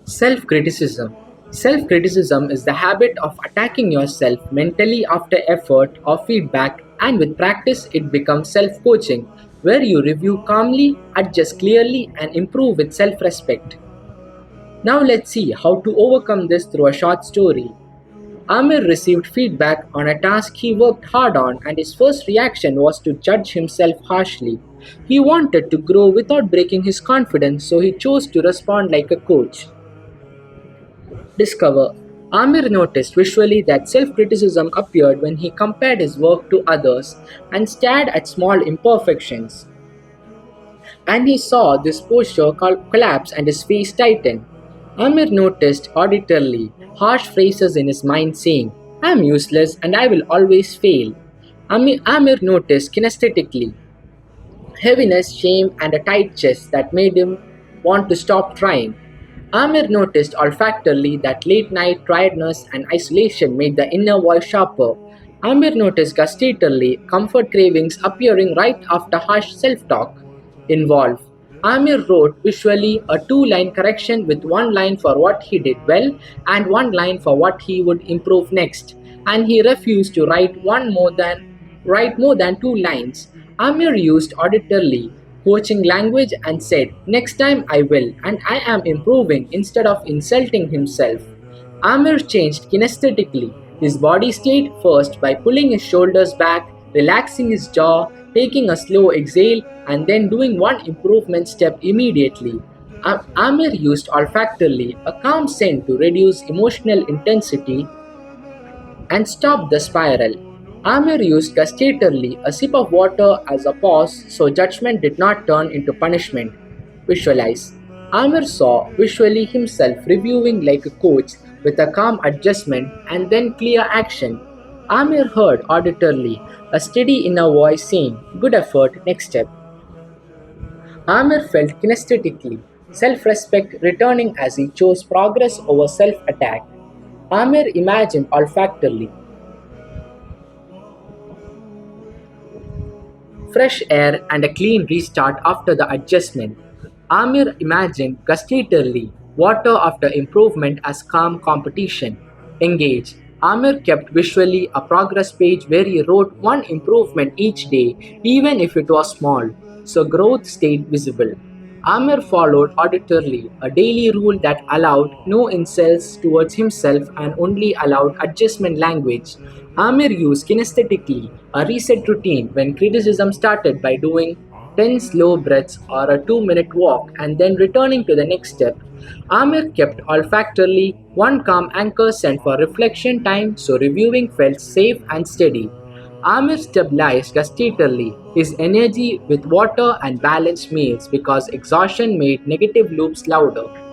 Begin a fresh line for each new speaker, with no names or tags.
Self criticism. Self criticism is the habit of attacking yourself mentally after effort or feedback, and with practice, it becomes self coaching, where you review calmly, adjust clearly, and improve with self respect. Now, let's see how to overcome this through a short story. Amir received feedback on a task he worked hard on, and his first reaction was to judge himself harshly. He wanted to grow without breaking his confidence, so he chose to respond like a coach. Discover. Amir noticed visually that self criticism appeared when he compared his work to others and stared at small imperfections. And he saw this posture collapse and his face tighten. Amir noticed auditorily harsh phrases in his mind saying, I am useless and I will always fail. Amir noticed kinesthetically heaviness, shame, and a tight chest that made him want to stop trying. Amir noticed olfactorily that late night tiredness and isolation made the inner voice sharper. Amir noticed gustatorily comfort cravings appearing right after harsh self talk. Involve. Amir wrote visually a two-line correction with one line for what he did well and one line for what he would improve next, and he refused to write more than two lines. Amir used auditorily coaching language and said, Next time I will, and I am improving instead of insulting himself. Amir changed kinesthetically. His body stayed first by pulling his shoulders back, relaxing his jaw, taking a slow exhale, and then doing one improvement step immediately. Amir used olfactorily, a calm scent to reduce emotional intensity and stopped the spiral. Amir used gustatorily a sip of water as a pause so judgment did not turn into punishment. Visualize. Amir saw visually himself reviewing like a coach with a calm adjustment and then clear action. Amir heard auditorily a steady inner voice saying, Good effort, next step. Amir felt kinesthetically self respect returning as he chose progress over self attack. Amir imagined olfactorily fresh air and a clean restart after the adjustment. Amir imagined gustatorily water after improvement as calm competition. Engage. Amir kept visually a progress page where he wrote one improvement each day, even if it was small, so growth stayed visible. Amir followed auditorily a daily rule that allowed no insults towards himself and only allowed adjustment language. Amir used kinesthetically a reset routine when criticism started by doing 10 slow breaths or a 2-minute walk and then returning to the next step. Amir kept olfactorily one calm anchor scent for reflection time so reviewing felt safe and steady. Amir stabilized gustatorily his energy with water and balanced meals because exhaustion made negative loops louder.